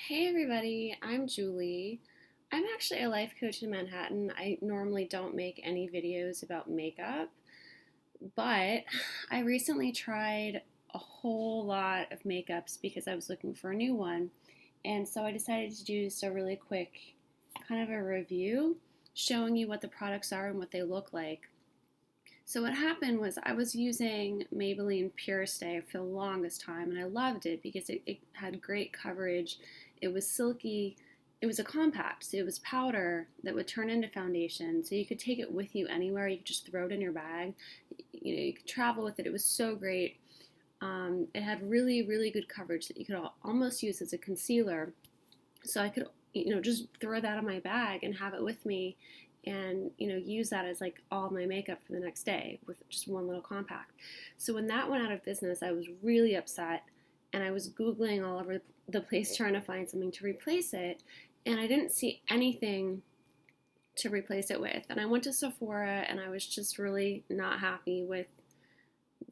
Hey everybody, I'm Julie. I'm actually a life coach in Manhattan. I normally don't make any videos about makeup, but I recently tried a whole lot of makeups because I was looking for a new one. And so I decided to do just a really quick kind of a review showing you what the products are and what they look like. So what happened was I was using Maybelline Pure Stay for the longest time, and I loved it because it had great coverage. It was silky. It was a compact, so it was powder that would turn into foundation, so you could take it with you anywhere. You could just throw it in your bag. You could travel with it. It was so great. It had really, really good coverage that you could almost use as a concealer. So I could, just throw that in my bag and have it with me and use that as like all my makeup for the next day with just one little compact. So when that went out of business, I was really upset, and I was googling all over the place trying to find something to replace it, and I didn't see anything to replace it with. And I went to Sephora, and I was just really not happy with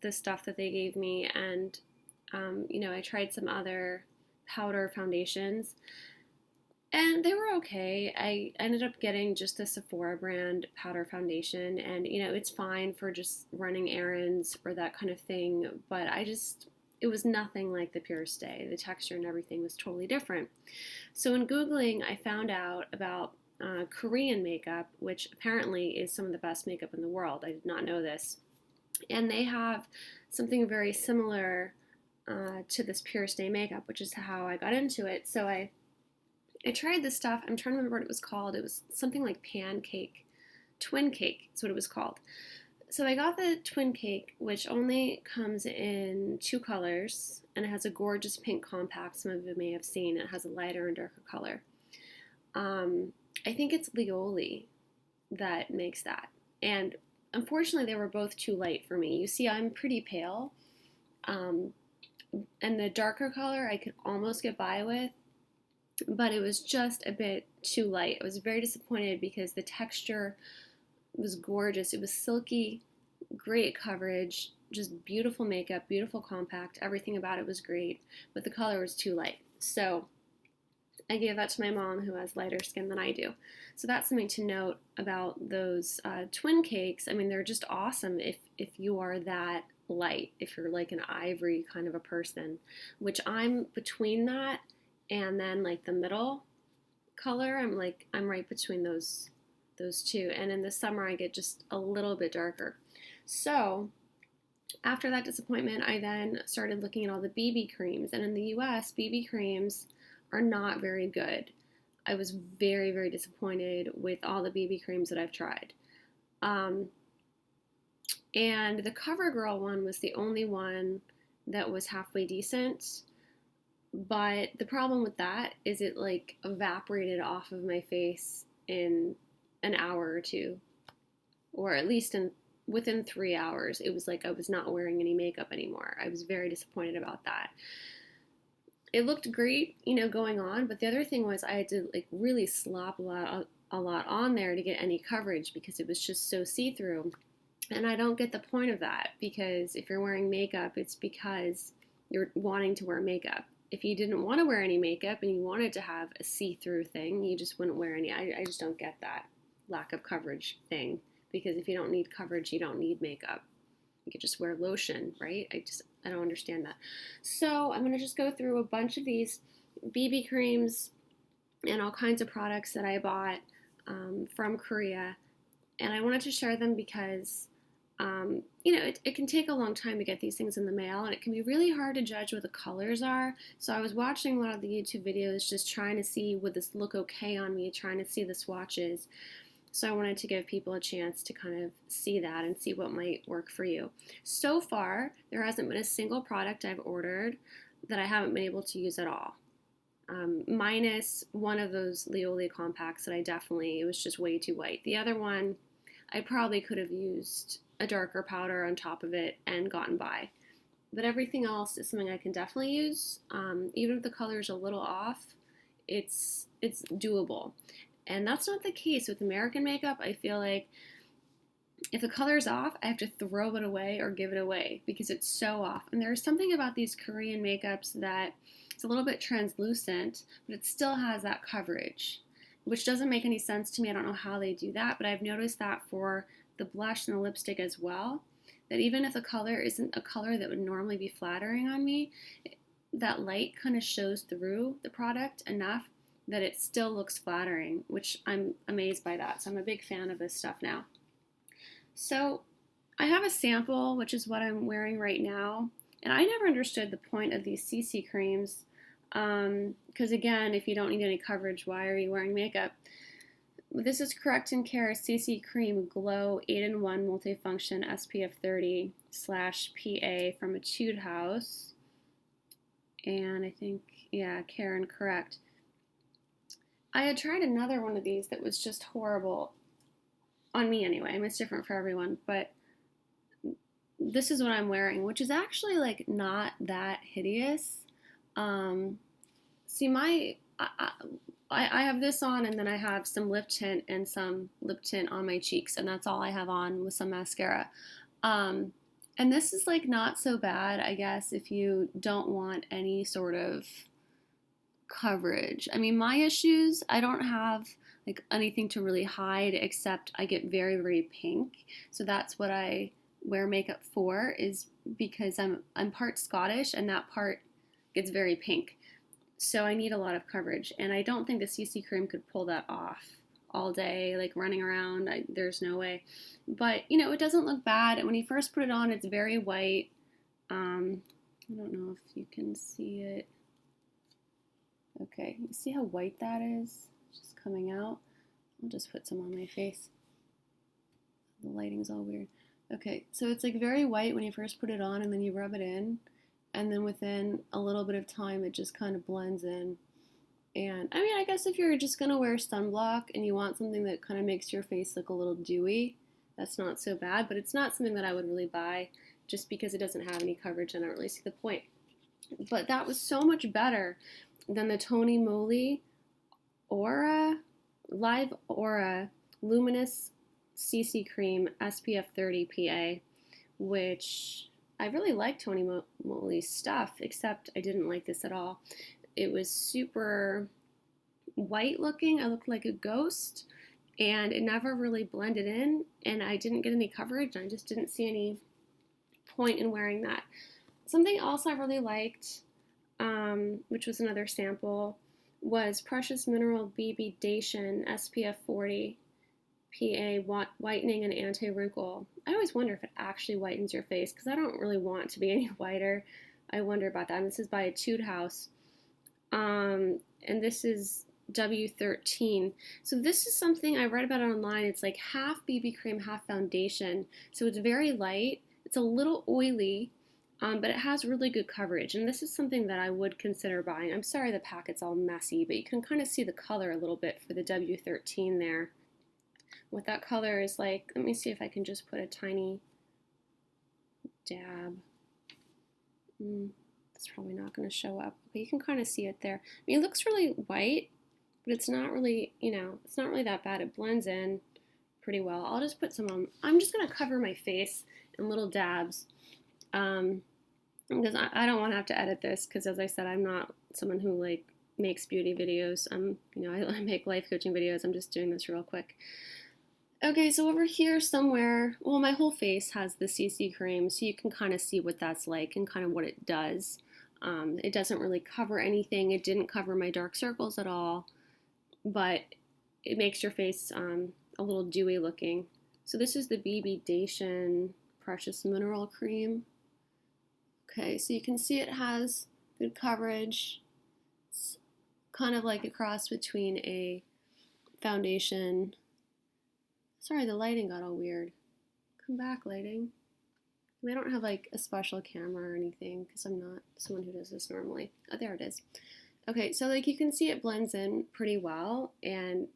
the stuff that they gave me. And I tried some other powder foundations, and they were okay. I ended up getting just the Sephora brand powder foundation, and it's fine for just running errands or that kind of thing, but it was nothing like the Pure Stay. The texture and everything was totally different. So in Googling, I found out about Korean makeup, which apparently is some of the best makeup in the world. I did not know this. And they have something very similar to this Pure Stay makeup, which is how I got into it. So I tried this stuff. I'm trying to remember what it was called. It was something like pancake, twin cake is what it was called. So I got the twin cake, which only comes in two colors, and it has a gorgeous pink compact. Some of you may have seen. It has a lighter and darker color. I think it's Liole that makes that. And unfortunately, they were both too light for me. You see, I'm pretty pale. And the darker color I could almost get by with, but it was just a bit too light. I was very disappointed because the texture was gorgeous. It was silky, great coverage, just beautiful makeup, beautiful compact. Everything about it was great, but the color was too light. So I gave that to my mom, who has lighter skin than I do. So that's something to note about those twin cakes. I mean, they're just awesome if you are that light, if you're like an ivory kind of a person, which I'm between that and then like the middle color. I'm right between those two. And in the summer I get just a little bit darker. So after that disappointment, I then started looking at all the BB creams, and in the US, BB creams are not very good. I was very, very disappointed with all the BB creams that I've tried. And the CoverGirl one was the only one that was halfway decent. But the problem with that is it like evaporated off of my face in an hour or two, or at least within 3 hours. It was like I was not wearing any makeup anymore. I was very disappointed about that. It looked great, going on, but the other thing was I had to like really slop a lot on there to get any coverage because it was just so see-through. And I don't get the point of that, because if you're wearing makeup, it's because you're wanting to wear makeup. If you didn't want to wear any makeup and you wanted to have a see-through thing, you just wouldn't wear any. I just don't get that lack of coverage thing, because if you don't need coverage, you don't need makeup. You could just wear lotion, right? I don't understand that. So I'm going to just go through a bunch of these BB creams and all kinds of products that I bought from Korea, and I wanted to share them because it can take a long time to get these things in the mail, and it can be really hard to judge what the colors are. So I was watching a lot of the YouTube videos just trying to see, would this look okay on me, trying to see the swatches. So I wanted to give people a chance to kind of see that and see what might work for you. So far, there hasn't been a single product I've ordered that I haven't been able to use at all. Minus one of those Liole compacts that it was just way too white. The other one, I probably could have used a darker powder on top of it and gotten by. But everything else is something I can definitely use. Even if the color's a little off, it's doable. And that's not the case with American makeup. I feel like if the color's off, I have to throw it away or give it away because it's so off. And there's something about these Korean makeups that It's a little bit translucent, but it still has that coverage, which doesn't make any sense to me. I don't know how they do that, but I've noticed that for the blush and the lipstick as well, that even if the color isn't a color that would normally be flattering on me, that light kind of shows through the product enough that it still looks flattering, which I'm amazed by that. So I'm a big fan of this stuff now. So I have a sample, which is what I'm wearing right now. And I never understood the point of these CC creams. Because again, if you don't need any coverage, why are you wearing makeup? This is Correct&Care CCCream Glow 8-in-1 Multifunction SPF 30/PA from Etude House. And I think, yeah, Care and Correct. I had tried another one of these that was just horrible. On me anyway. I mean, it's different for everyone. But this is what I'm wearing, which is actually like not that hideous. See, I have this on, and then I have some lip tint and some lip tint on my cheeks, and that's all I have on with some mascara. And this is like not so bad, I guess, if you don't want any sort of coverage. I mean, my issues, I don't have like anything to really hide, except I get very, very pink. So that's what I wear makeup for, is because I'm part Scottish, and that part gets very pink. So I need a lot of coverage, and I don't think the CC cream could pull that off all day, like running around. There's no way. But, you know, it doesn't look bad. And when you first put it on, it's very white. I don't know if you can see it. Okay, you see how white that is? It's just coming out. I'll just put some on my face. The lighting's all weird. Okay, so it's like very white when you first put it on, and then you rub it in, and then within a little bit of time it just kind of blends in. And I mean, I guess if you're just gonna wear sunblock and you want something that kind of makes your face look a little dewy, that's not so bad, but it's not something that I would really buy just because it doesn't have any coverage and I don't really see the point. But that was so much better than the Tony Moly Live Aura Luminous CC Cream SPF 30 PA, which I really like Tony Moly's stuff, except I didn't like this at all. It was super white looking. I looked like a ghost, and it never really blended in, and I didn't get any coverage. I just didn't see any point in wearing that. Something else I really liked, which was another sample, was Precious Mineral BBdation SPF 40 PA whitening and anti-wrinkle. I always wonder if it actually whitens your face, because I don't really want to be any whiter. I wonder about that. And this is by Etude House. And this is W13. So this is something I read about online. It's like half BB cream, half foundation. So it's very light. It's a little oily, but it has really good coverage. And this is something that I would consider buying. I'm sorry the packet's all messy, but you can kind of see the color a little bit for the W13 there. What that color is like, let me see if I can just put a tiny dab. It's probably not going to show up. But you can kind of see it there. I mean, it looks really white, but it's not really, you know, it's not really that bad. It blends in pretty well. I'll just put some on. I'm just going to cover my face in little dabs, because I don't want to have to edit this, because as I said, I'm not someone who like makes beauty videos. I make life coaching videos. I'm just doing this real quick. Okay, so over here somewhere, well, my whole face has the CC cream, so you can kind of see what that's like and kind of what it does. It doesn't really cover anything. It didn't cover my dark circles at all, but it makes your face a little dewy looking. So this is the BBdation Precious Mineral Cream. Okay, so you can see it has good coverage. It's kind of like a cross between a foundation. Sorry, the lighting got all weird. Come back, lighting. I don't have like a special camera or anything, because I'm not someone who does this normally. Oh, there it is. Okay, so like you can see it blends in pretty well, and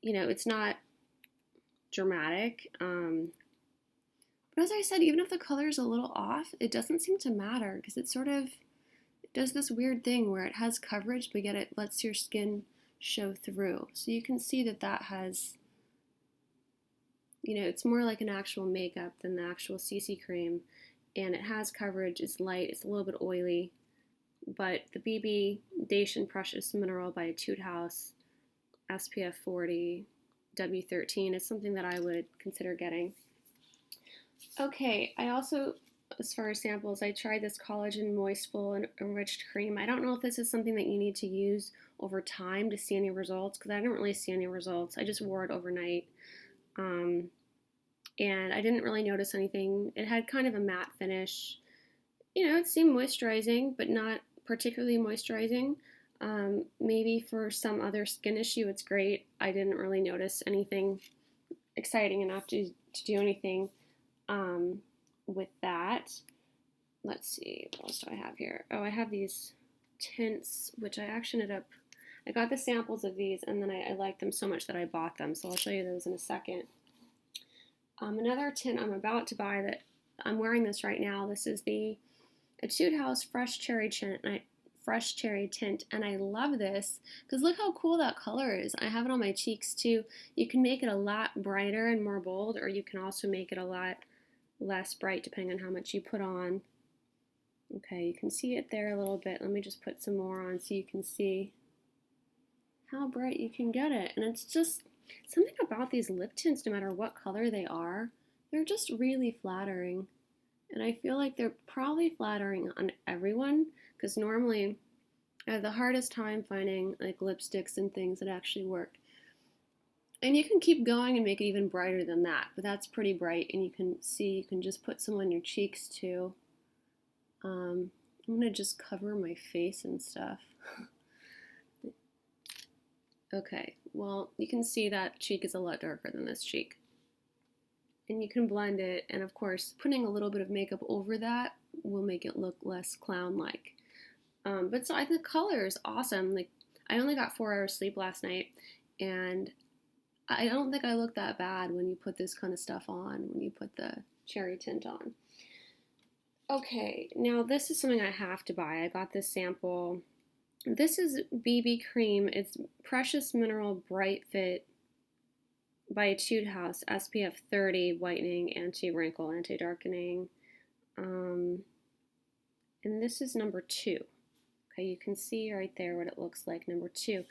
you know, it's not dramatic. But as I said, even if the color is a little off, it doesn't seem to matter, because it sort of does this weird thing where it has coverage, but yet it lets your skin show through. So you can see that that has, you know, it's more like an actual makeup than the actual CC cream, and it has coverage. It's light, it's a little bit oily, but the BBdation Precious Mineral by Etude House SPF 40 W13 is something that I would consider getting. Okay, I also, as far as samples, I tried this Collagen Moistfull and Enriched Cream. I don't know if this is something that you need to use over time to see any results, because I didn't really see any results. I just wore it overnight, and I didn't really notice anything. It had kind of a matte finish. You know, it seemed moisturizing, but not particularly moisturizing. Maybe for some other skin issue it's great. I didn't really notice anything exciting enough to do anything with that. Let's see, what else do I have here? Oh, I have these tints, which I actually ended up, I got the samples of these, and then I liked them so much that I bought them, so I'll show you those in a second. Another tint I'm about to buy that I'm wearing this right now. This is the Etude House Fresh Cherry Tint, and I love this because look how cool that color is. I have it on my cheeks too. You can make it a lot brighter and more bold, or you can also make it a lot less bright depending on how much you put on. Okay, you can see it there a little bit. Let me just put some more on so you can see how bright you can get it. And it's just something about these lip tints, no matter what color they are, they're just really flattering. And I feel like they're probably flattering on everyone, because normally I have the hardest time finding like lipsticks and things that actually work. And you can keep going and make it even brighter than that, but that's pretty bright, and you can see, you can just put some on your cheeks too. I'm gonna just cover my face and stuff. Okay, well, you can see that cheek is a lot darker than this cheek. And you can blend it, and of course, putting a little bit of makeup over that will make it look less clown-like. But so I think the color is awesome. Like, I only got 4 hours sleep last night, and I don't think I look that bad when you put this kind of stuff on, when you put the cherry tint on. Okay, now this is something I have to buy. I got this sample. This is BBcream. It's Precious Mineral Bright Fit by Etude House SPF 30 Whitening, Anti-Wrinkle, Anti-Darkening. And this is number 2. Okay, you can see right there what it looks like, number 2.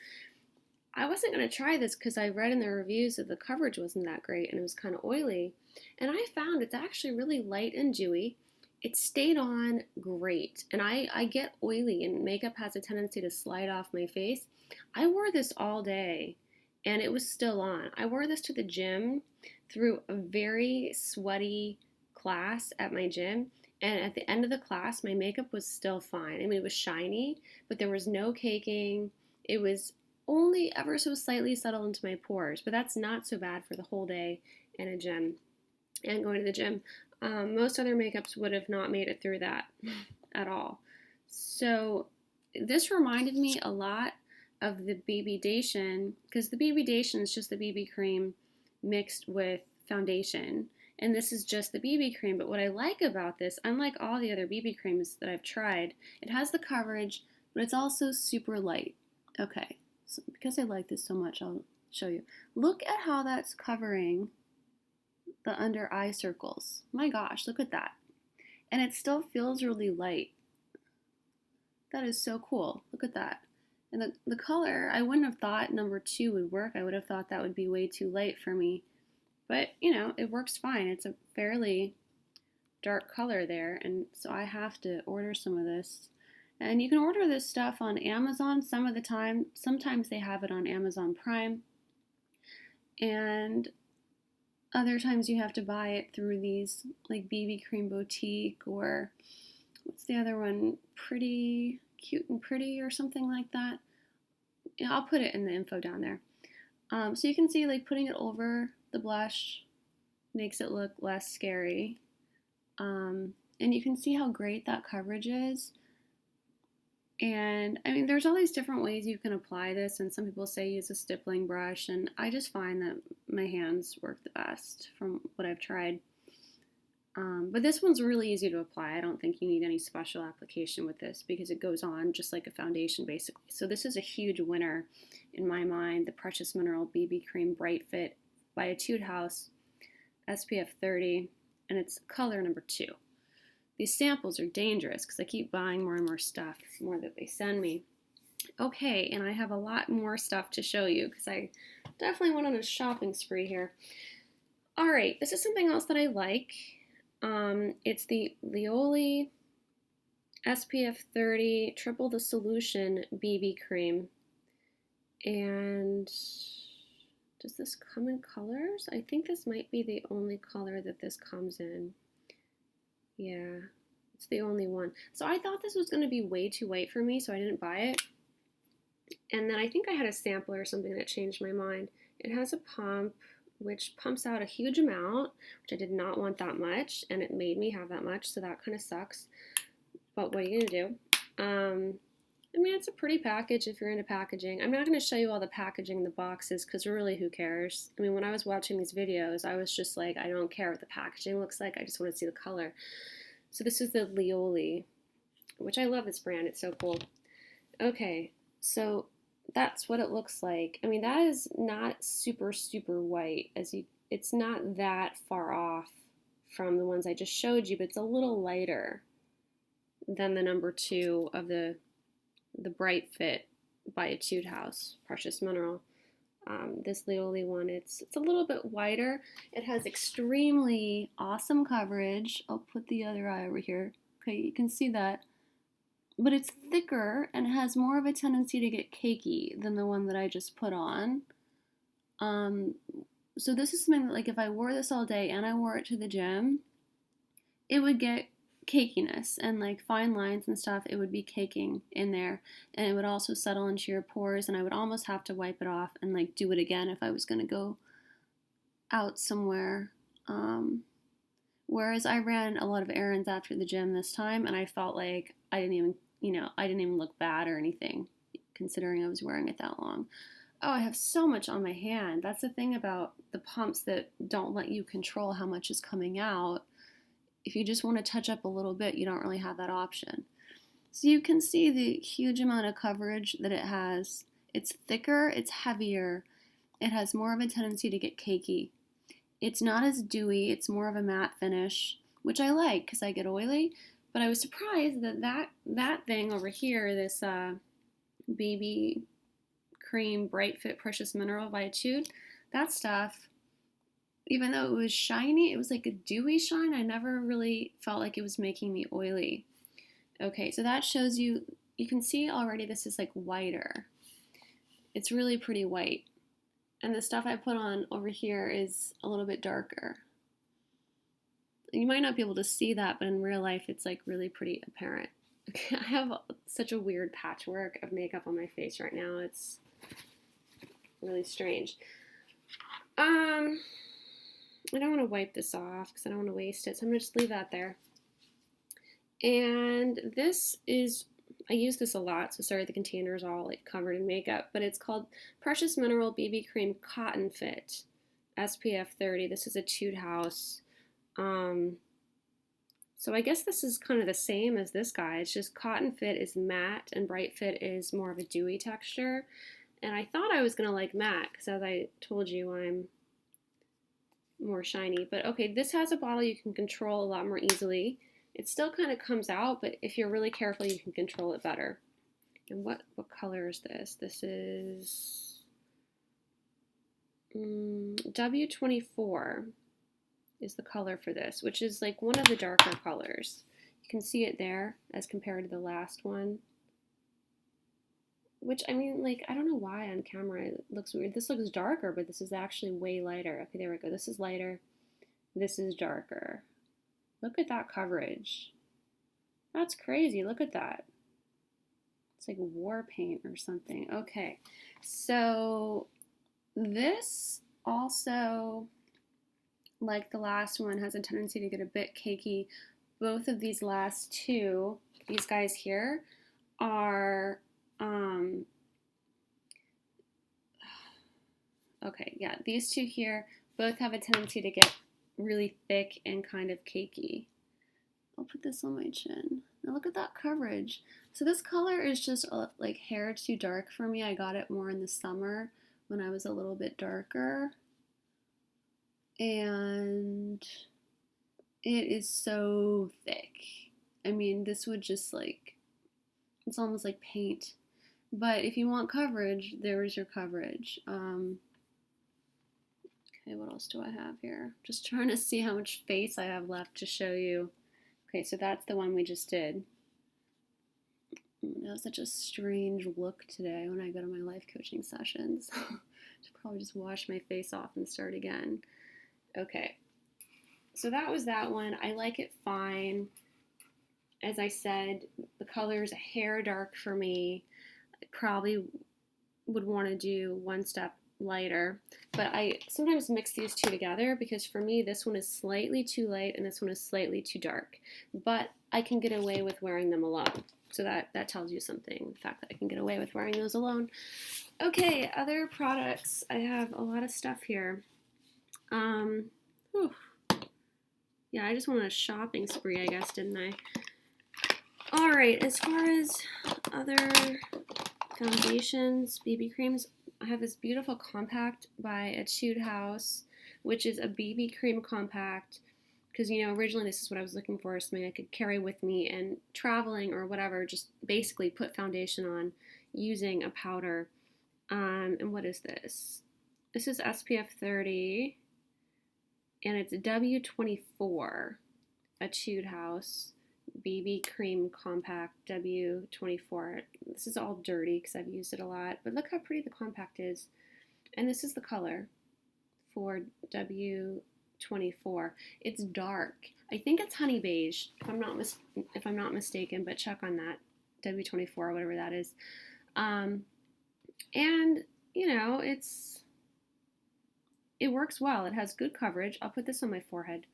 I wasn't going to try this because I read in the reviews that the coverage wasn't that great and it was kind of oily. And I found it's actually really light and dewy. It stayed on great. And I get oily, and makeup has a tendency to slide off my face. I wore this all day and it was still on. I wore this to the gym through a very sweaty class at my gym. And at the end of the class, my makeup was still fine. I mean, it was shiny, but there was no caking. It was only ever so slightly settled into my pores, but that's not so bad for the whole day in a gym and going to the gym. Most other makeups would have not made it through that at all. So this reminded me a lot of the BBdation, because the BBdation is just the BB cream mixed with foundation, and this is just the BB cream. But what I like about this, unlike all the other BB creams that I've tried, it has the coverage, but it's also super light. Okay, so because I like this so much, I'll show you. Look at how that's covering the under eye circles. My gosh, look at that. And it still feels really light. That is so cool. Look at that. And the color, I wouldn't have thought number 2 would work. I would have thought that would be way too light for me. But, you know, it works fine. It's a fairly dark color there, and so I have to order some of this. And you can order this stuff on Amazon some of the time. Sometimes they have it on Amazon Prime. And other times you have to buy it through these, like BBcream Boutique, or what's the other one? Pretty Cute and Pretty or something like that. Yeah, I'll put it in the info down there. So you can see, like, putting it over the blush makes it look less scary. And you can see how great that coverage is. And I mean, there's all these different ways you can apply this, and some people say use a stippling brush, and I just find that my hands work the best from what I've tried. But this one's really easy to apply. I don't think you need any special application with this because it goes on just like a foundation basically. So this is a huge winner in my mind, the Precious Mineral BBcream Bright Fit by Etude House SPF 30, and it's color number 2. these samples are dangerous because I keep buying more and more stuff, the more that they send me. Okay, and I have a lot more stuff to show you because I definitely went on a shopping spree here. All right, this is something else that I like. It's the Liole SPF 30 Triple the Solution BB Cream. And does this come in colors? I think this might be the only color that this comes in. Yeah, it's the only one. So I thought this was going to be way too white for me, so I didn't buy it. And then I think I had a sample or something that changed my mind. It has a pump, which pumps out a huge amount, which I did not want that much, and it made me have that much, so that kind of sucks. But what are you going to do? I mean, it's a pretty package if you're into packaging. I'm not going to show you all the packaging in the boxes because really, who cares? I mean, when I was watching these videos, I was just like, I don't care what the packaging looks like. I just want to see the color. So this is the Liole, which I love this brand. It's so cool. Okay, so that's what it looks like. I mean, that is not super, super white. It's not that far off from the ones I just showed you, but it's a little lighter than the number 2 of the Bright Fit by Etude House Precious Mineral. This Liole one, it's a little bit whiter. It has extremely awesome coverage. I'll put the other eye over here. Okay, you can see that. But it's thicker and has more of a tendency to get cakey than the one that I just put on. So this is something that, like, if I wore this all day and I wore it to the gym, it would get cakiness and like fine lines and stuff. It would be caking in there, and it would also settle into your pores, and I would almost have to wipe it off and like do it again if I was going to go out somewhere. Whereas I ran a lot of errands after the gym this time, and I felt like I didn't even look bad or anything, considering I was wearing it that long. Oh, I have so much on my hand. That's the thing about the pumps that don't let you control how much is coming out. If you just want to touch up a little bit, you don't really have that option. So you can see the huge amount of coverage that it has. It's thicker, it's heavier, it has more of a tendency to get cakey. It's not as dewy, it's more of a matte finish, which I like because I get oily, but I was surprised that thing over here, this BBcream Bright Fit Precious Mineral by Etude, that stuff, even though it was shiny, it was like a dewy shine. I never really felt like it was making me oily. Okay, so that shows you can see already this is like whiter. It's really pretty white. And the stuff I put on over here is a little bit darker. You might not be able to see that, but in real life it's like really pretty apparent. Okay, I have such a weird patchwork of makeup on my face right now. It's really strange. I don't want to wipe this off because I don't want to waste it, so I'm going to just leave that there. And this is, I use this a lot, so sorry the container is all like covered in makeup, but it's called Precious Mineral BB Cream Cotton Fit SPF 30. This is Etude House. So I guess this is kind of the same as this guy. It's just Cotton Fit is matte and Bright Fit is more of a dewy texture. And I thought I was going to like matte because, as I told you, I'm more shiny. But okay, this has a bottle you can control a lot more easily. It still kind of comes out, but if you're really careful, you can control it better. And what color is this? This is W24 is the color for this, which is like one of the darker colors. You can see it there as compared to the last one. Which, I mean, like, I don't know why on camera it looks weird. This looks darker, but this is actually way lighter. Okay, there we go. This is lighter. This is darker. Look at that coverage. That's crazy. Look at that. It's like war paint or something. Okay, so this also, like the last one, has a tendency to get a bit cakey. Both of these last two, these guys here, are okay, yeah, these two here both have a tendency to get really thick and kind of cakey. I'll put this on my chin. Now look at that coverage. So this color is just like hair too dark for me. I got it more in the summer when I was a little bit darker. And it is so thick. I mean, this would just like, it's almost like paint. But if you want coverage, there is your coverage. Okay, what else do I have here? Just trying to see how much face I have left to show you. Okay, so that's the one we just did. That was such a strange look today when I go to my life coaching sessions. Should probably just wash my face off and start again. Okay, so that was that one. I like it fine. As I said, the color is a hair dark for me. I probably would want to do one step lighter, but I sometimes mix these two together because for me this one is slightly too light and this one is slightly too dark, but I can get away with wearing them alone. So that tells you something, the fact that I can get away with wearing those alone. Okay, other products. I have a lot of stuff here. Yeah, I just went on a shopping spree, I guess, didn't I? All right, as far as other foundations, BB creams, I have this beautiful compact by Etude House, which is a BB cream compact, because, you know, originally this is what I was looking for, something I could carry with me and traveling or whatever, just basically put foundation on using a powder. And what is this? This is SPF 30, and it's W24, Etude House BB Cream Compact W24. This is all dirty because I've used it a lot, but look how pretty the compact is. And this is the color for W24. It's dark. I think it's honey beige, if I'm not mistaken, but check on that. W24, whatever that is. And you know, it works well. It has good coverage. I'll put this on my forehead.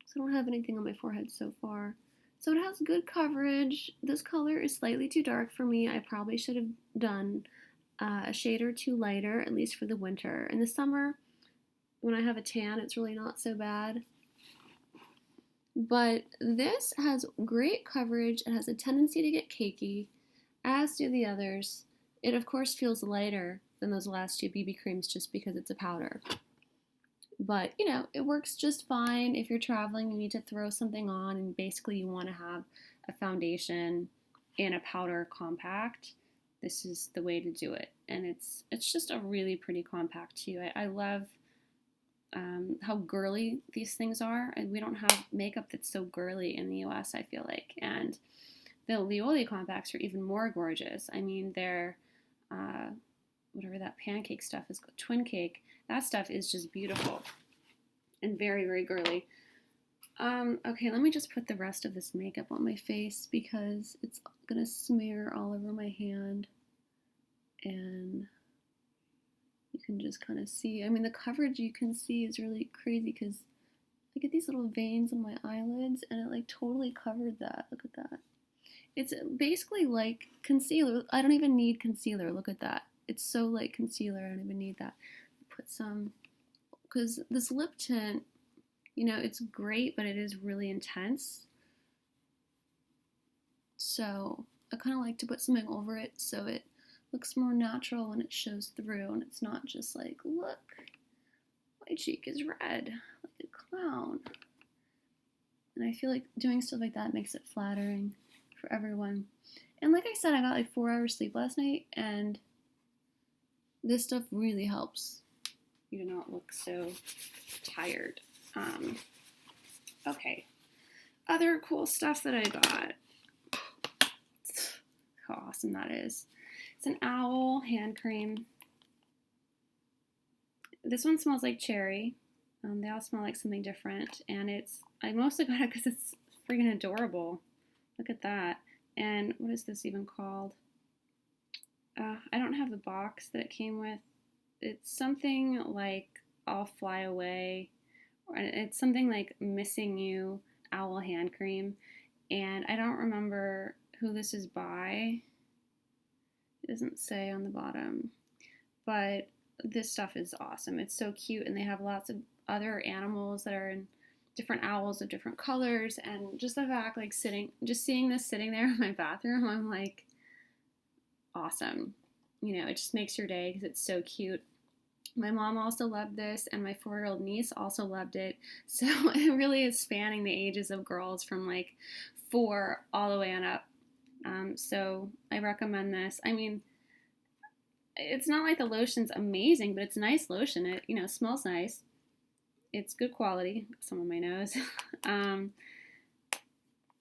So I don't have anything on my forehead so far. So it has good coverage. This color is slightly too dark for me. I probably should have done a shade or two lighter, at least for the winter. In the summer, when I have a tan, it's really not so bad. But this has great coverage. It has a tendency to get cakey, as do the others. It, of course, feels lighter than those last two BB creams just because it's a powder. But, you know, it works just fine. If you're traveling, you need to throw something on, and basically you want to have a foundation and a powder compact. This is the way to do it. And it's just a really pretty compact, too. I love how girly these things are. And we don't have makeup that's so girly in the US, I feel like. And the Liole compacts are even more gorgeous. I mean, they're, whatever that pancake stuff is, twin cake. That stuff is just beautiful and very, very girly. Okay, let me just put the rest of this makeup on my face because it's gonna smear all over my hand. And you can just kind of see, I mean, the coverage you can see is really crazy because I get these little veins on my eyelids and it like totally covered that. Look at that. It's basically like concealer. I don't even need concealer. Look at that. It's so like concealer. I don't even need that. Put some, because this lip tint, you know, it's great, but it is really intense. So I kind of like to put something over it so it looks more natural when it shows through and it's not just like, look, my cheek is red, like a clown. And I feel like doing stuff like that makes it flattering for everyone. And like I said, I got like 4 hours sleep last night, and this stuff really helps you to not look so tired. Okay. Other cool stuff that I got. How awesome that is. It's an owl hand cream. This one smells like cherry. They all smell like something different. And I mostly got it because it's freaking adorable. Look at that. And what is this even called? I don't have the box that it came with. It's something like I'll Fly Away. Or it's something like Missing You Owl Hand Cream. And I don't remember who this is by. It doesn't say on the bottom. But this stuff is awesome. It's so cute, and they have lots of other animals that are in different owls of different colors, and just the fact, like, just seeing this sitting there in my bathroom, I'm like, awesome. You know, it just makes your day because it's so cute. My mom also loved this, and my 4-year-old niece also loved it. So it really is spanning the ages of girls from like 4 all the way on up. So I recommend this. I mean, it's not like the lotion's amazing, but it's a nice lotion. It, you know, smells nice. It's good quality. Some on my nose.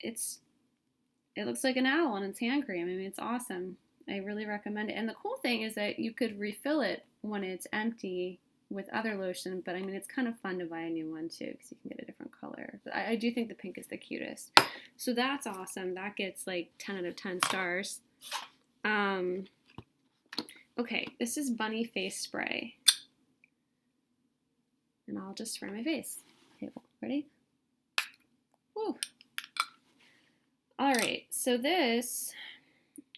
It's it looks like an owl on its hand cream. I mean, it's awesome. I really recommend it. And the cool thing is that you could refill it when it's empty with other lotion, but I mean, it's kind of fun to buy a new one too because you can get a different color. But I do think the pink is the cutest. So that's awesome. That gets like 10 out of 10 stars. Okay, this is Bunny Face Spray. And I'll just spray my face. Okay, ready? Woo! All right, so this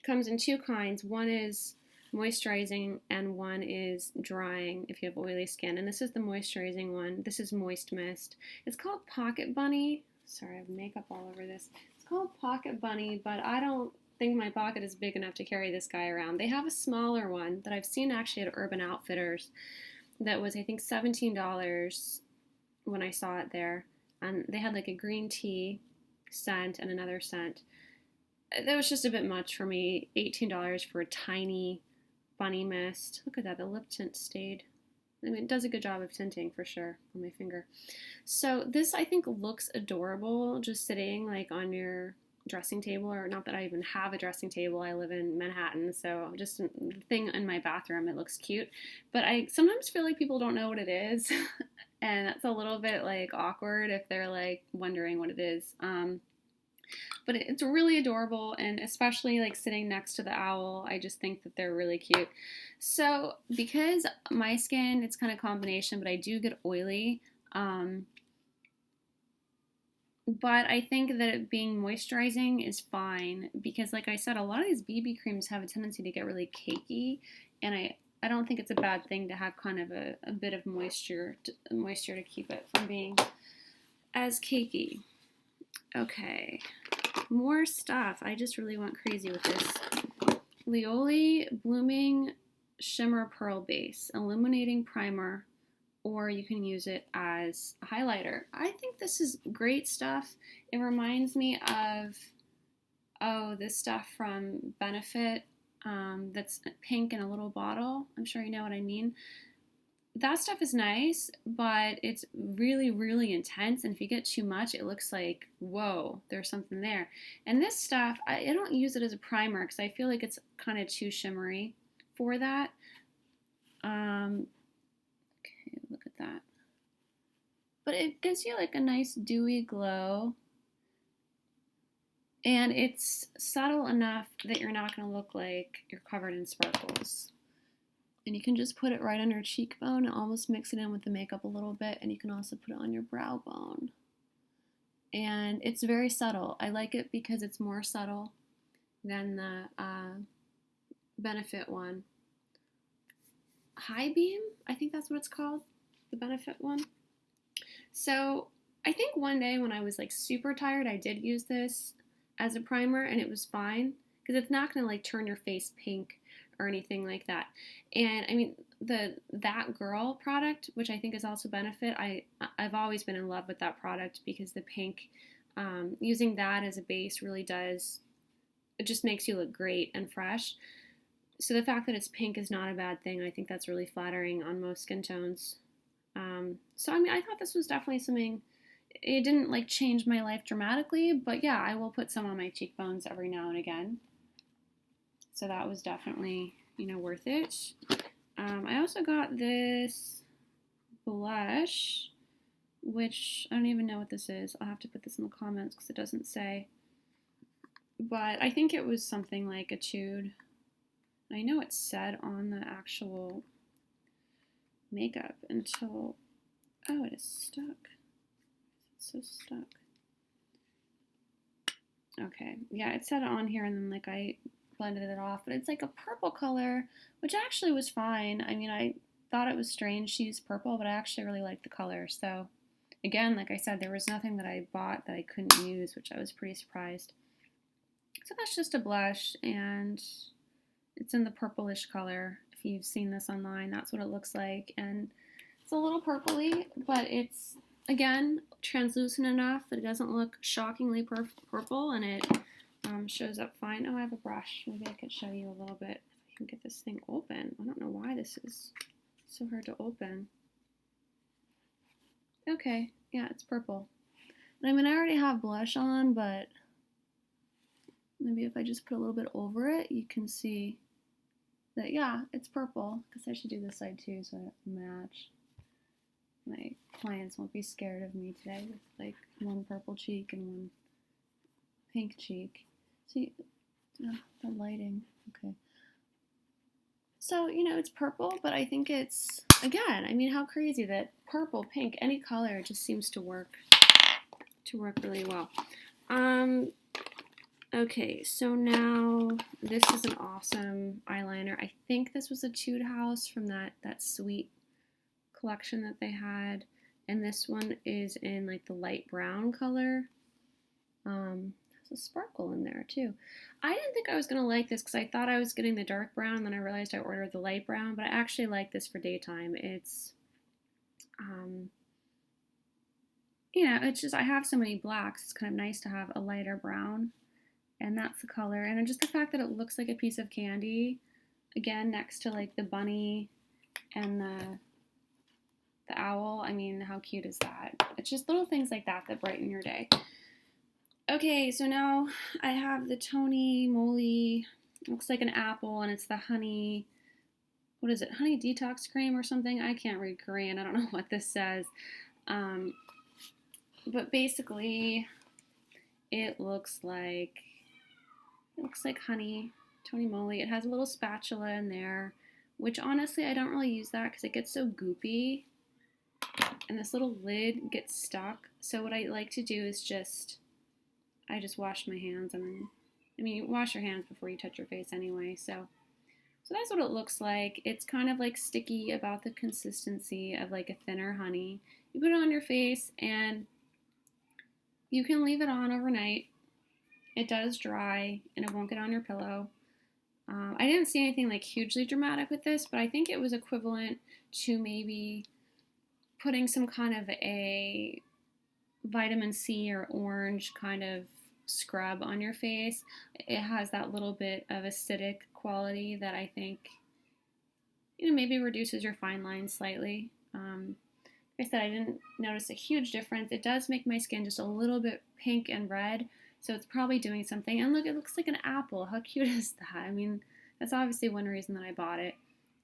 comes in 2 kinds. One is moisturizing and one is drying if you have oily skin. And this is the moisturizing one. This is Moist Mist. It's called Pocket Bunny. Sorry, I have makeup all over this. It's called Pocket Bunny, but I don't think my pocket is big enough to carry this guy around. They have a smaller one that I've seen actually at Urban Outfitters that was, I think, $17 when I saw it there. And they had like a green tea scent and another scent. That was just a bit much for me. $18 for a tiny bunny mist. Look at that, the lip tint stayed. I mean, it does a good job of tinting for sure on my finger. So this, I think, looks adorable just sitting like on your dressing table, or not that I even have a dressing table. I live in Manhattan, so just the thing in my bathroom, it looks cute. But I sometimes feel like people don't know what it is, and that's a little bit like awkward if they're like wondering what it is. But it's really adorable, and especially like sitting next to the owl, I just think that they're really cute. So because my skin, it's kind of a combination, but I do get oily. But I think that it being moisturizing is fine because, like I said, a lot of these BB creams have a tendency to get really cakey, and I don't think it's a bad thing to have kind of a bit of moisture to keep it from being as cakey. Okay, more stuff. I just really went crazy with this. Liole Blooming Shimmer Pearl Base Illuminating Primer, or you can use it as a highlighter. I think this is great stuff. It reminds me of, this stuff from Benefit that's pink in a little bottle. I'm sure you know what I mean. That stuff is nice, but it's really, really intense, and if you get too much, it looks like, whoa, there's something there. And this stuff, I don't use it as a primer because I feel like it's kind of too shimmery for that. Okay, look at that. But it gives you like a nice dewy glow, and it's subtle enough that you're not going to look like you're covered in sparkles. And you can just put it right on your cheekbone and almost mix it in with the makeup a little bit, and you can also put it on your brow bone. And it's very subtle. I like it because it's more subtle than the Benefit one. High Beam, I think that's what it's called, the Benefit one. So I think one day when I was like super tired, I did use this as a primer, and it was fine because it's not going to like turn your face pink or anything like that. And I mean, the That Girl product, which I think is also Benefit, I've always been in love with that product because the pink, using that as a base really does, it just makes you look great and fresh. So the fact that it's pink is not a bad thing. I think that's really flattering on most skin tones. So I mean, I thought this was definitely something. It didn't like change my life dramatically, but yeah, I will put some on my cheekbones every now and again. So that was definitely, worth it. I also got this blush, which I don't even know what this is. I'll have to put this in the comments because it doesn't say. But I think it was something like Etude. I know it said on the actual makeup until, it is stuck. It's so stuck. Okay, yeah, it said it on here, and then like I blended it off, but it's like a purple color, which actually was fine. I mean, I thought it was strange to use purple, but I actually really liked the color. So again, like I said, there was nothing that I bought that I couldn't use, which I was pretty surprised. So that's just a blush, and it's in the purplish color. If you've seen this online, that's what it looks like. And it's a little purpley, but it's, again, translucent enough that it doesn't look shockingly purple, and it shows up fine. Oh, I have a brush. Maybe I could show you a little bit. If I can get this thing open. I don't know why this is so hard to open. Okay, yeah, it's purple. And I mean, I already have blush on, but maybe if I just put a little bit over it, you can see that, yeah, it's purple. Because I should do this side too, so I match. My clients won't be scared of me today with like one purple cheek and one pink cheek. See, the lighting, okay. So, you know, it's purple, but I think it's, again, I mean, how crazy that purple, pink, any color just seems to work really well. Okay, so now this is an awesome eyeliner. I think this was Etude House from that sweet collection that they had, and this one is in like the light brown color. There's a sparkle in there too. I didn't think I was gonna like this because I thought I was getting the dark brown, and then I realized I ordered the light brown, but I actually like this for daytime. It's you know, it's just, I have so many blacks, it's kind of nice to have a lighter brown, and that's the color. And just the fact that it looks like a piece of candy, again, next to like the bunny and the owl. I mean, how cute is that? It's just little things like that that brighten your day. Okay, so now I have the Tony Moly, looks like an apple, and it's the honey, what is it, honey detox cream or something? I can't read Korean, I don't know what this says. But basically, it looks like honey, Tony Moly. It has a little spatula in there, which honestly I don't really use that because it gets so goopy, and this little lid gets stuck. So what I like to do is I just wash my hands, and then, I mean, you wash your hands before you touch your face anyway. So that's what it looks like. It's kind of like sticky, about the consistency of like a thinner honey. You put it on your face, and you can leave it on overnight. It does dry, and it won't get on your pillow. I didn't see anything like hugely dramatic with this, but I think it was equivalent to maybe putting some kind of a vitamin C or orange kind of scrub on your face. It has that little bit of acidic quality that I think, you know, maybe reduces your fine lines slightly. Like I said, I didn't notice a huge difference. It does make my skin just a little bit pink and red, so it's probably doing something. And look, it looks like an apple. How cute is that? I mean, that's obviously one reason that I bought it.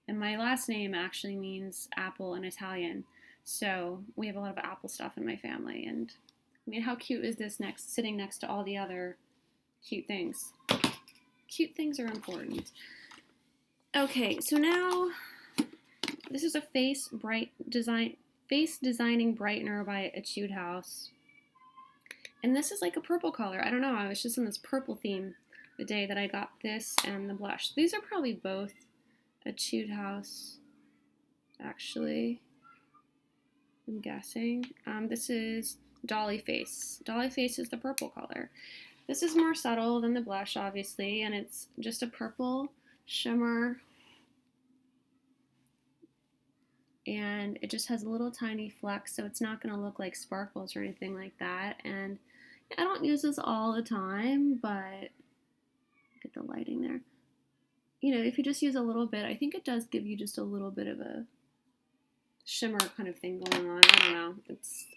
And my last name actually means apple in Italian, so we have a lot of apple stuff in my family. And I mean, how cute is this sitting next to all the other cute things? Cute things are important. Okay, so now this is a face designing brightener by Etude House. And this is like a purple color. I don't know, I was just in this purple theme the day that I got this and the blush. These are probably both Etude House, actually, I'm guessing. This is Dolly Face. Dolly Face is the purple color. This is more subtle than the blush, obviously, and it's just a purple shimmer. And it just has a little tiny flecks, so it's not going to look like sparkles or anything like that. And I don't use this all the time, but get the lighting there. You know, if you just use a little bit, I think it does give you just a little bit of a shimmer kind of thing going on. I don't know.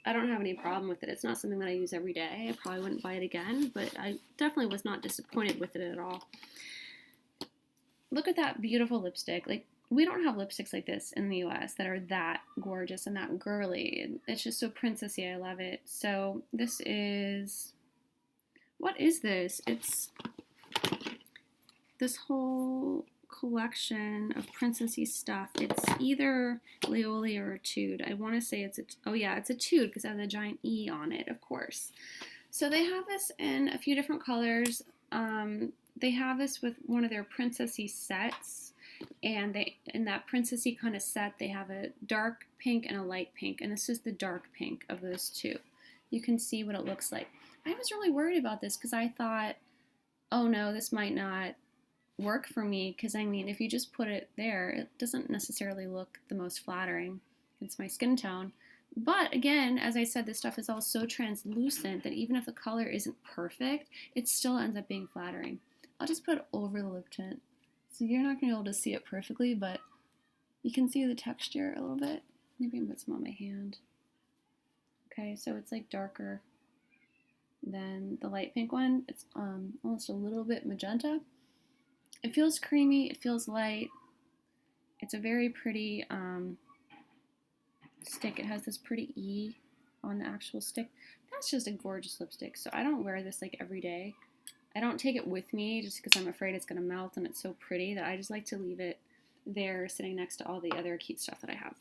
I don't have any problem with it. It's not something that I use every day. I probably wouldn't buy it again, but I definitely was not disappointed with it at all. Look at that beautiful lipstick. Like, we don't have lipsticks like this in the US that are that gorgeous and that girly. It's just so princessy. I love it. So this is, what is this? It's this whole collection of princessy stuff. It's either Liole or Etude. I want to say it's Etude because it has a giant E on it, of course. So they have this in a few different colors. They have this with one of their princessy sets. And in that princessy kind of set, they have a dark pink and a light pink, and this is the dark pink of those two. You can see what it looks like. I was really worried about this because I thought, oh no, this might not work for me because, I mean, if you just put it there, it doesn't necessarily look the most flattering. It's my skin tone. But again, as I said, this stuff is all so translucent that even if the color isn't perfect, it still ends up being flattering. I'll just put it over the lip tint. So you're not going to be able to see it perfectly, but you can see the texture a little bit. Maybe I can put some on my hand. Okay, so it's like darker than the light pink one. It's almost a little bit magenta. It feels creamy, it feels light. It's a very pretty stick. It has this pretty E on the actual stick. That's just a gorgeous lipstick. So I don't wear this like every day. I don't take it with me just because I'm afraid it's going to melt, and it's so pretty that I just like to leave it there sitting next to all the other cute stuff that I have.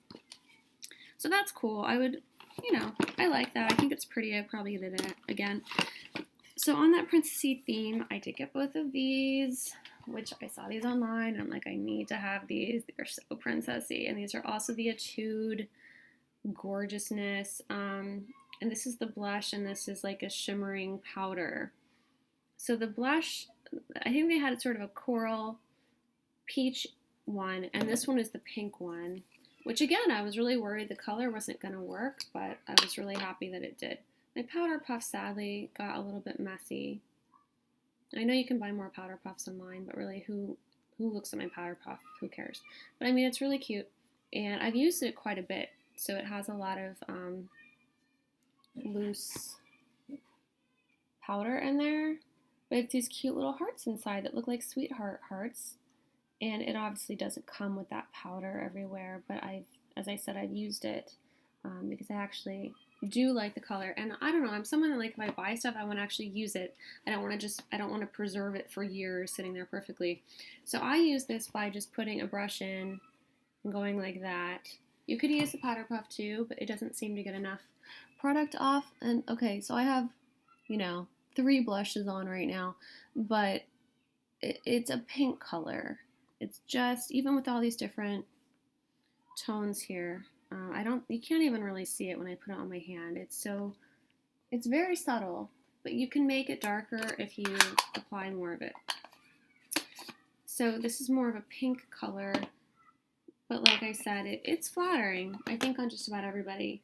So that's cool. I would, you know, I like that. I think it's pretty. I'd probably get it again. So on that Princessy theme, I did get both of these, which I saw these online, and I'm like, I need to have these. They're so Princessy. And these are also the Etude Gorgeousness. And this is the blush, and this is like a shimmering powder. So the blush, I think they had sort of a coral peach one, and this one is the pink one, which again, I was really worried the color wasn't going to work, but I was really happy that it did. My powder puff sadly got a little bit messy. I know you can buy more powder puffs online, but really who looks at my powder puff? Who cares? But I mean, it's really cute, and I've used it quite a bit, so it has a lot of loose powder in there, but it's these cute little hearts inside that look like sweetheart hearts, and it obviously doesn't come with that powder everywhere, but as I said, I've used it because I actually do like the color, and I don't know, I'm someone that, like, if I buy stuff, I want to actually use it. I don't want to preserve it for years sitting there perfectly. So I use this by just putting a brush in and going like that. You could use the powder puff too, but it doesn't seem to get enough product off. And okay, so I have, you know, 3 blushes on right now, but it's a pink color. It's just, even with all these different tones here, you can't even really see it when I put it on my hand. It's very subtle, but you can make it darker if you apply more of it. So this is more of a pink color, but like I said, it's flattering, I think, on just about everybody,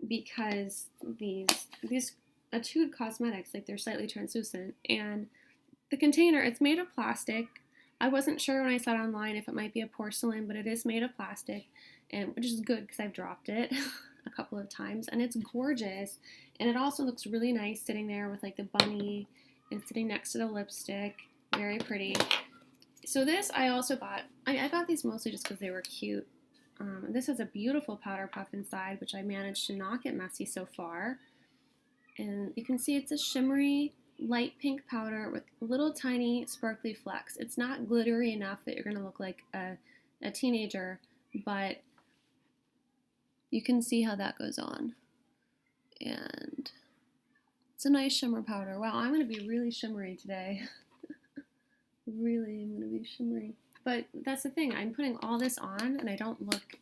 because these Etude cosmetics, like, they're slightly translucent, and the container, it's made of plastic. I wasn't sure when I saw it online if it might be a porcelain, but it is made of plastic, and which is good because I've dropped it a couple of times, and it's gorgeous, and it also looks really nice sitting there with like the bunny and sitting next to the lipstick. Very pretty. So this I also got. I got these mostly just because they were cute. This has a beautiful powder puff inside, which I managed to not get messy so far. And you can see it's a shimmery light pink powder with little tiny sparkly flecks. It's not glittery enough that you're going to look like a teenager, but you can see how that goes on. And it's a nice shimmer powder. Wow, I'm going to be really shimmery today. Really, I'm going to be shimmery. But that's the thing. I'm putting all this on, and I don't look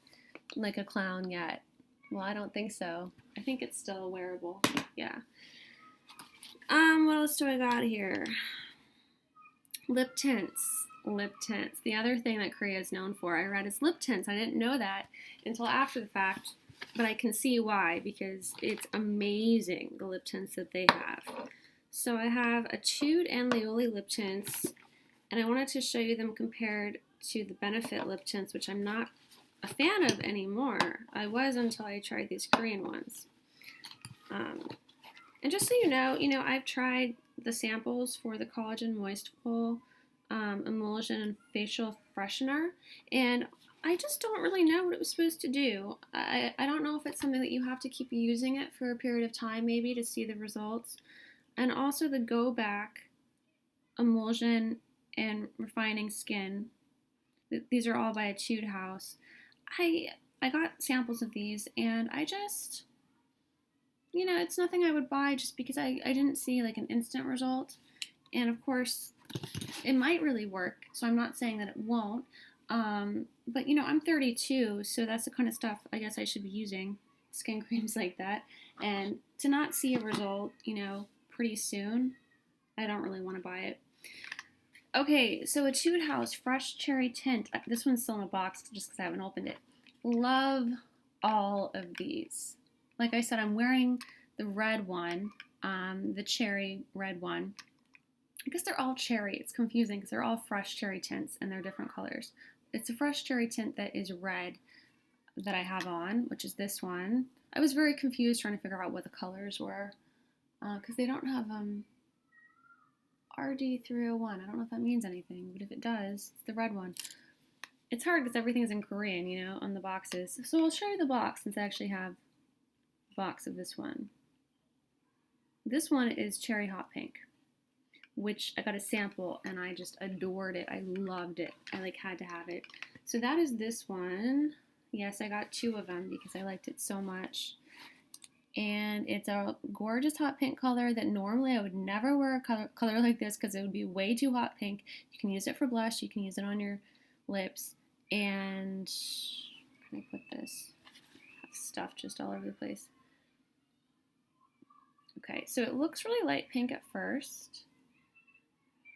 like a clown yet. Well, I don't think so. I think it's still wearable. Yeah. What else do I got here? Lip tints. Lip tints. The other thing that Korea is known for, I read, is lip tints. I didn't know that until after the fact, but I can see why, because it's amazing, the lip tints that they have. So I have Etude and Liole lip tints, and I wanted to show you them compared to the Benefit lip tints, which I'm not a fan of anymore. I was until I tried these Korean ones. And just so you know, I've tried the samples for the Collagen Moistfull Emulsion and Facial Freshener, and I just don't really know what it was supposed to do. I don't know if it's something that you have to keep using it for a period of time, maybe, to see the results. And also the Go Back Emulsion and Refining Skin. These are all by Etude House. I got samples of these, and I just, it's nothing I would buy just because I didn't see like an instant result. And of course, it might really work, so I'm not saying that it won't. But I'm 32, so that's the kind of stuff I guess I should be using, skin creams like that. And to not see a result, pretty soon, I don't really want to buy it. Okay, so Etude House Fresh Cherry Tint. This one's still in a box just because I haven't opened it. Love all of these. Like I said, I'm wearing the red one, the cherry red one. I guess they're all cherry. It's confusing because they're all fresh cherry tints and they're different colors. It's a fresh cherry tint that is red that I have on, which is this one. I was very confused trying to figure out what the colors were because they don't have RD301. I don't know if that means anything, but if it does, it's the red one. It's hard because everything's in Korean, you know, on the boxes. So I'll show you the box since I actually have a box of this one. This one is Cherry Hot Pink, which I got a sample and I just adored it. I loved it. I like had to have it. So that is this one. Yes, I got 2 of them because I liked it so much. And it's a gorgeous hot pink color that normally I would never wear a color like this because it would be way too hot pink. You can use it for blush. You can use it on your lips. And can I put this? I have stuff just all over the place. Okay, so it looks really light pink at first.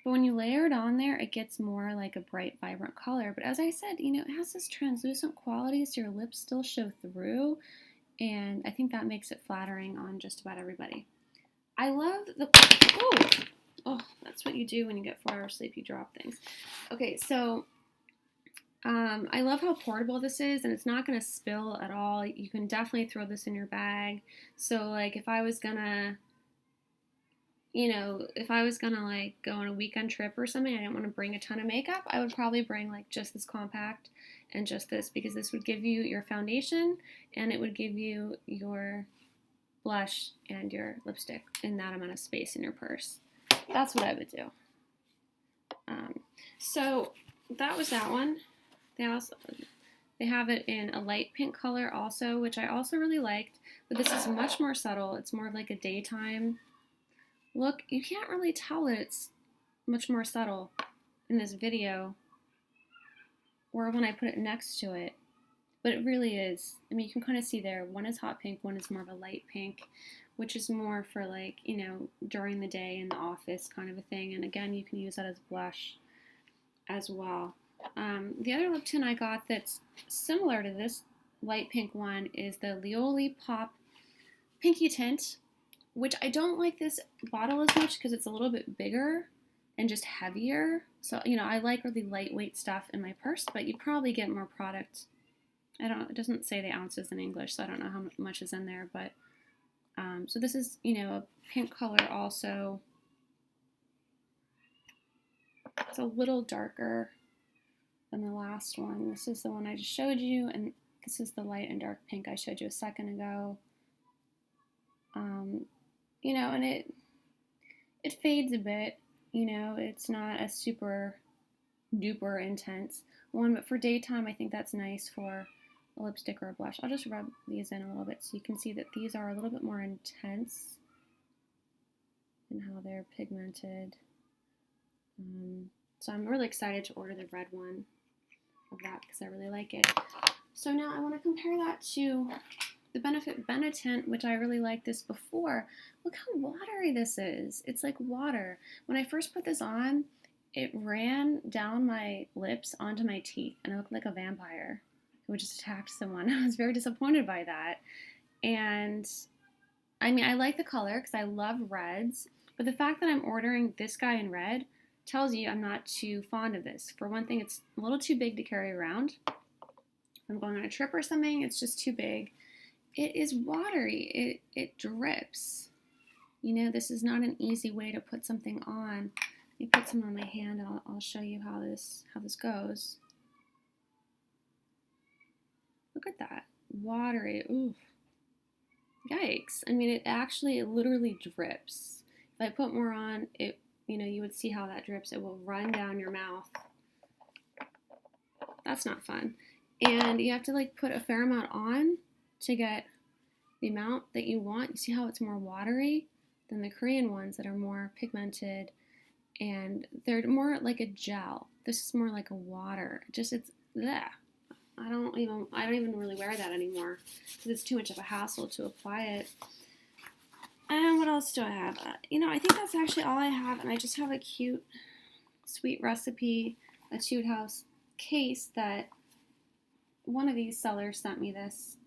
But when you layer it on there, it gets more like a bright, vibrant color. But as I said, you know, it has this translucent quality so your lips still show through. And I think that makes it flattering on just about everybody. I love the, oh, that's what you do when you get 4 hours sleep, you drop things. Okay, so I love how portable this is, and it's not going to spill at all. You can definitely throw this in your bag. So like if I was gonna, you know, if I was gonna like go on a weekend trip or something, I didn't want to bring a ton of makeup, I would probably bring like just this compact and just this, because this would give you your foundation and it would give you your blush and your lipstick in that amount of space in your purse. That's what I would do. So that was that one. They have it in a light pink color also, which I also really liked, but this is much more subtle. It's more of like a daytime look. You can't really tell that it's much more subtle in this video or when I put it next to it, but it really is. I mean, you can kind of see there, one is hot pink, one is more of a light pink, which is more for like, you know, during the day in the office kind of a thing. And again, you can use that as blush as well. The other lip tint I got that's similar to this light pink one is the Liole Pop Pinky Tint, which I don't like this bottle as much because it's a little bit bigger and just heavier. So, you know, I like really lightweight stuff in my purse, but you probably get more product. It doesn't say the ounces in English, so I don't know how much is in there, but, so this is, you know, a pink color also. It's a little darker than the last one. This is the one I just showed you, and this is the light and dark pink I showed you a second ago. You know, and it fades a bit, you know, it's not a super duper intense one, but for daytime, I think that's nice for a lipstick or a blush. I'll just rub these in a little bit so you can see that these are a little bit more intense in how they're pigmented. So I'm really excited to order the red one of that because I really like it. So now I want to compare that to the Benefit Benetint, which I really liked this before. Look how watery this is. It's like water. When I first put this on, it ran down my lips onto my teeth, and I looked like a vampire who just attacked someone. I was very disappointed by that. And I mean, I like the color because I love reds, but the fact that I'm ordering this guy in red tells you I'm not too fond of this. For one thing, it's a little too big to carry around. If I'm going on a trip or something, it's just too big. It is watery. It drips. You know, this is not an easy way to put something on. Let me put some on my hand and I'll show you how this goes. Look at that. Watery. Ooh. Yikes. I mean, it literally drips. If I put more on, you know, you would see how that drips. It will run down your mouth. That's not fun. And you have to like put a fair amount on to get the amount that you want. You see how it's more watery than the Korean ones that are more pigmented and they're more like a gel. This is more like a water. It's bleh. I don't even really wear that anymore because it's too much of a hassle to apply it. And what else do I have? You know, I think that's actually all I have, and I just have a cute Sweet Recipe Etude House case that one of these sellers sent me this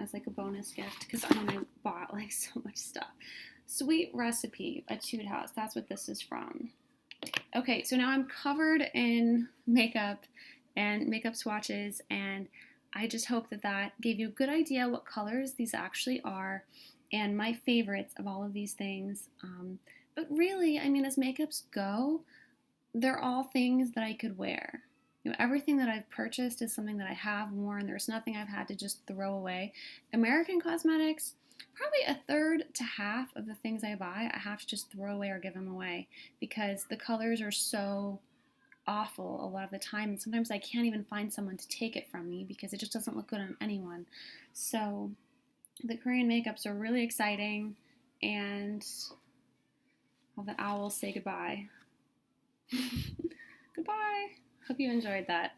as like a bonus gift because I bought like so much stuff. Sweet Recipe Etude House, that's what this is from. Okay, so now I'm covered in makeup and makeup swatches, and I just hope that that gave you a good idea what colors these actually are and my favorites of all of these things. But really, I mean, as makeups go, they're all things that I could wear. You know, everything that I've purchased is something that I have worn. There's nothing I've had to just throw away. American cosmetics, probably a third to half of the things I buy, I have to just throw away or give them away because the colors are so awful a lot of the time, and sometimes I can't even find someone to take it from me because it just doesn't look good on anyone. So the Korean makeups are really exciting, and I'll let the owls say goodbye. Goodbye. Hope you enjoyed that.